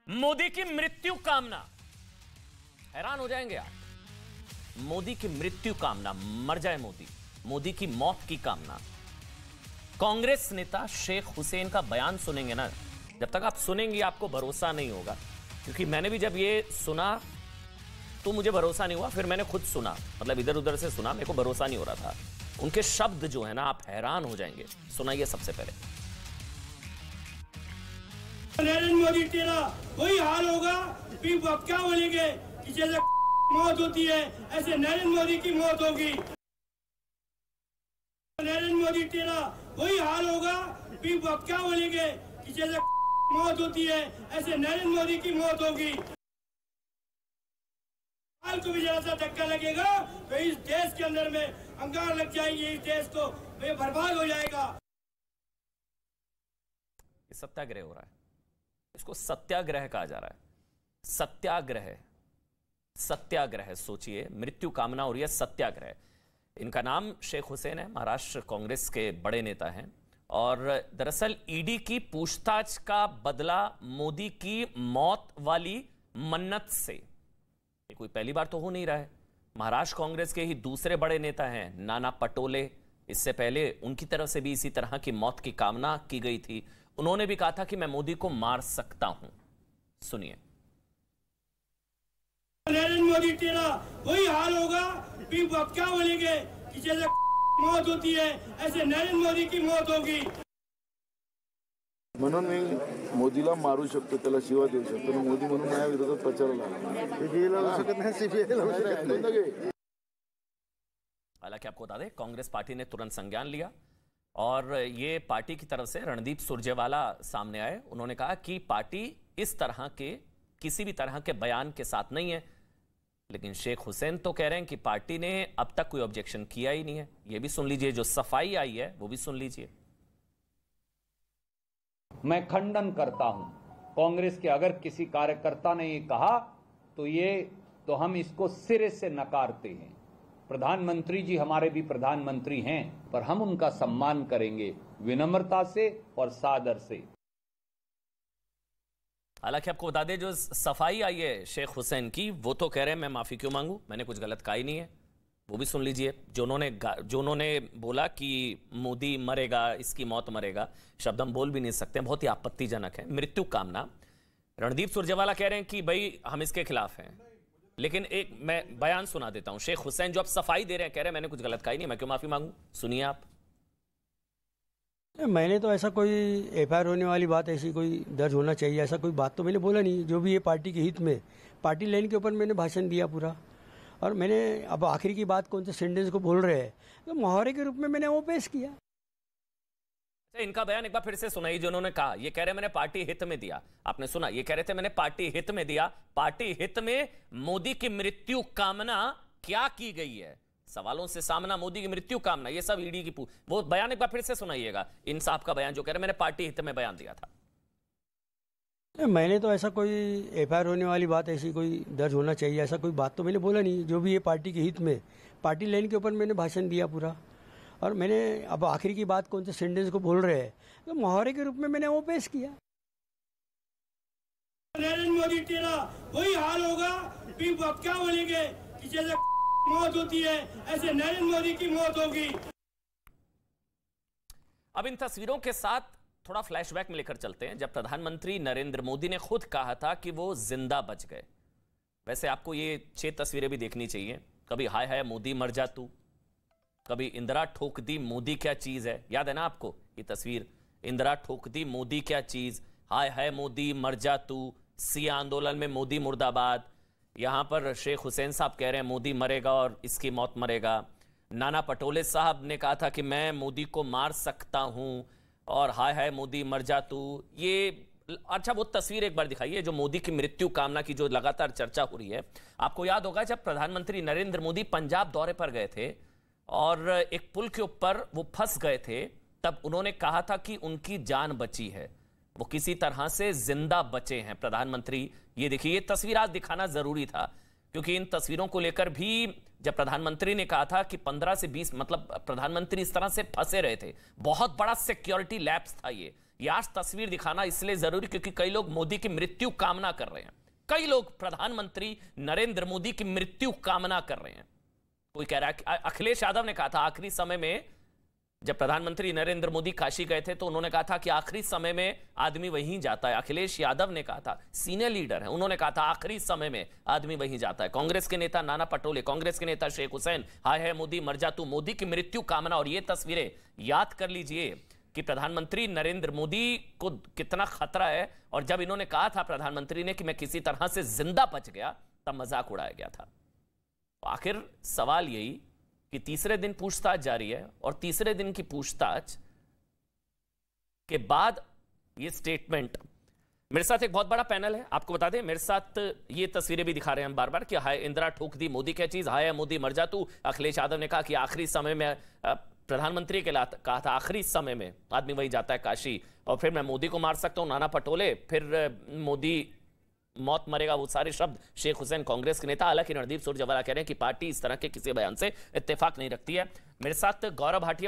मोदी की मृत्यु कामना, हैरान हो जाएंगे आप। मोदी की मृत्यु कामना, मर जाए मोदी, मोदी की मौत की कामना। कांग्रेस नेता शेख हुसैन का बयान सुनेंगे ना, जब तक आप सुनेंगे आपको भरोसा नहीं होगा। क्योंकि मैंने भी जब ये सुना तो मुझे भरोसा नहीं हुआ, फिर मैंने खुद सुना, मतलब इधर उधर से सुना, मेरे को भरोसा नहीं हो रहा था। उनके शब्द जो है ना, आप हैरान हो जाएंगे। सुनाइए सबसे पहले। नरेंद्र मोदी तेरा वही हाल होगा, फिर अब क्या बोलेंगे कि जैसे मौत होती है ऐसे नरेंद्र मोदी की मौत होगी। नरेंद्र मोदी तेरा वही हाल होगा, फिर अब क्या बोलेंगे कि जैसे मौत होती है ऐसे नरेंद्र मोदी की मौत होगी। हाल को भी जरा सा धक्का लगेगा तो इस देश के अंदर में अंगार लग जाएंगे, इस देश को वे बर्बाद हो जाएगा। सत्याग्रह हो रहा है, इसको सत्याग्रह कहा जा रहा है। सत्याग्रह, सत्याग्रह, सोचिए, मृत्यु कामना हो रही है, सत्याग्रह। इनका नाम शेख हुसैन है, महाराष्ट्र कांग्रेस के बड़े नेता हैं। और दरअसल ईडी की पूछताछ का बदला मोदी की मौत वाली मन्नत से। ये कोई पहली बार तो हो नहीं रहा है। महाराष्ट्र कांग्रेस के ही दूसरे बड़े नेता हैं नाना पटोले, इससे पहले उनकी तरफ से भी इसी तरह की मौत की कामना की गई थी। उन्होंने भी कहा था कि मैं मोदी को मार सकता हूं। सुनिए। नरेंद्र मोदी तेरा वही हाल होगा, फिर अब क्या बोलेंगे कि जैसे मौत होती है ऐसे नरेंद्र मोदी की मौत होगी। म्हणून मी मोदीला मारू शकतो, त्याला शिवा देऊ शकतो, मोदी म्हणून माझ्या विरोधात प्रचाराला आला। हालांकि आपको बता दें, कांग्रेस पार्टी ने तुरंत संज्ञान लिया और ये पार्टी की तरफ से रणदीप सुरजेवाला सामने आए। उन्होंने कहा कि पार्टी इस तरह के किसी भी तरह के बयान के साथ नहीं है। लेकिन शेख हुसैन तो कह रहे हैं कि पार्टी ने अब तक कोई ऑब्जेक्शन किया ही नहीं है। ये भी सुन लीजिए, जो सफाई आई है वो भी सुन लीजिए। मैं खंडन करता हूं, कांग्रेस के अगर किसी कार्यकर्ता ने ये कहा तो हम इसको सिरे से नकारते हैं। प्रधानमंत्री जी हमारे भी प्रधानमंत्री हैं, पर हम उनका सम्मान करेंगे विनम्रता से और सादर से। हालांकि आपको बता दें, जो सफाई आई है शेख हुसैन की, वो तो कह रहे हैं मैं माफी क्यों मांगू, मैंने कुछ गलत कहा ही नहीं है। वो भी सुन लीजिए। जो उन्होंने बोला कि मोदी मरेगा, इसकी मौत मरेगा, शब्द हम बोल भी नहीं सकते, बहुत ही आपत्तिजनक है। मृत्यु कामना। रणदीप सुरजेवाला कह रहे हैं कि भाई हम इसके खिलाफ हैं। लेकिन एक मैं बयान सुना देता हूं। शेख हुसैन जो अब सफाई दे रहे हैं, कह रहे हैं मैंने कुछ गलत कहा ही नहीं, मैं क्यों माफी मांगू। सुनिए आप। मैंने तो ऐसा कोई एफआईआर होने वाली बात, ऐसी कोई दर्ज होना चाहिए, ऐसा कोई बात तो मैंने बोला नहीं। जो भी ये पार्टी के हित में, पार्टी लाइन के ऊपर मैंने भाषण दिया पूरा। और मैंने अब आखिरी की बात कौन से सेंटेंस को बोल रहे हैं, तो मुहावरे के रूप में मैंने वो पेश किया। इनका बयान एक बार फिर से सुनाइए। जो उन्होंने कहा, ये कह रहे मैंने पार्टी हित में दिया। आपने सुना, ये कह रहे थे मैंने पार्टी हित में दिया। पार्टी हित में मोदी की मृत्यु कामना क्या की गई है? सवालों से सामना, मोदी की मृत्यु कामना, ये सब ईडी की वो बयान एक बार फिर से सुनाइएगा। इन साहब का बयान जो कह रहे मैंने पार्टी हित में बयान दिया था। मैंने तो ऐसा कोई एफआईआर होने वाली बात, ऐसी कोई दर्ज होना चाहिए, ऐसा कोई बात तो मैंने बोला नहीं। जो भी ये पार्टी के हित में, पार्टी लाइन के ऊपर मैंने भाषण दिया पूरा। और मैंने अब आखिरी की बात कौन से सेंटेंस को बोल रहे हैं, तो मुहावरे के रूप में मैंने वो पेश किया। नरेंद्र मोदी तेरा वही हाल होगा, फिर अब क्या बोलेंगे कि जैसे मौत होती है ऐसे नरेंद्र मोदी की मौत होगी। अब इन तस्वीरों के साथ थोड़ा फ्लैशबैक में लेकर चलते हैं, जब प्रधानमंत्री नरेंद्र मोदी ने खुद कहा था कि वो जिंदा बच गए। वैसे आपको ये 6 तस्वीरें भी देखनी चाहिए। कभी हाय हाय मोदी मर जा तू, कभी इंदिरा ठोक दी मोदी क्या चीज है, याद है ना आपको ये तस्वीर, इंदिरा ठोक दी मोदी क्या चीज, हाय हाय मोदी मर जा तू, सिया आंदोलन में मोदी मुर्दाबाद। यहां पर शेख हुसैन साहब कह रहे हैं मोदी मरेगा और इसकी मौत मरेगा। नाना पटोले साहब ने कहा था कि मैं मोदी को मार सकता हूं, और हाय हाय मोदी मर जा तू। ये अच्छा, वो तस्वीर एक बार दिखाइए जो मोदी की मृत्यु कामना की, जो लगातार चर्चा हो रही है। आपको याद होगा जब प्रधानमंत्री नरेंद्र मोदी पंजाब दौरे पर गए थे और एक पुल के ऊपर वो फंस गए थे, तब उन्होंने कहा था कि उनकी जान बची है, वो किसी तरह से जिंदा बचे हैं प्रधानमंत्री। ये देखिए, ये तस्वीर आज दिखाना जरूरी था, क्योंकि इन तस्वीरों को लेकर भी जब प्रधानमंत्री ने कहा था कि 15 से 20, मतलब प्रधानमंत्री इस तरह से फंसे रहे थे, बहुत बड़ा सिक्योरिटी लैप्स था ये। ये आज तस्वीर दिखाना इसलिए जरूरी क्योंकि कई लोग मोदी की मृत्यु कामना कर रहे हैं, कई लोग प्रधानमंत्री नरेंद्र मोदी की मृत्यु कामना कर रहे हैं। कोई कह रहा है कि अखिलेश यादव ने कहा था आखिरी समय में, जब प्रधानमंत्री नरेंद्र मोदी काशी गए थे तो उन्होंने कहा था कि आखिरी समय में आदमी वहीं जाता है। अखिलेश यादव ने कहा था, सीनियर लीडर है, उन्होंने कहा था आखिरी समय में आदमी वहीं जाता है। कांग्रेस के नेता नाना पटोले, कांग्रेस के नेता शेख हुसैन, हाय हाय मोदी मर जा तू, मोदी की मृत्यु कामना। और ये तस्वीरें याद कर लीजिए कि प्रधानमंत्री नरेंद्र मोदी को कितना खतरा है। और जब इन्होंने कहा था प्रधानमंत्री ने कि मैं किसी तरह से जिंदा बच गया, तब मजाक उड़ाया गया था। आखिर सवाल यही कि तीसरे दिन पूछताछ जारी है और तीसरे दिन की पूछताछ के बाद ये स्टेटमेंट। मेरे साथ एक बहुत बड़ा पैनल है, आपको बता दें, मेरे साथ ये तस्वीरें भी दिखा रहे हैं हम बार बार कि हाय इंदिरा ठोक दी मोदी क्या चीज, हाय मोदी मर जा तू। अखिलेश यादव ने कहा कि आखिरी समय में प्रधानमंत्री के कहा था आखिरी समय में आदमी वही जाता है काशी, और फिर मैं मोदी को मार सकता हूं। नाना पटोले, फिर मोदी मौत मरेगा, वो सारे शब्द शेख हुसैन कांग्रेस के नेता। हालांकि रणदीप सुरजेवाला कह रहे हैं कि पार्टी इस तरह के किसी बयान से इत्तेफाक नहीं रखती है। मेरे साथ गौरव भाटिया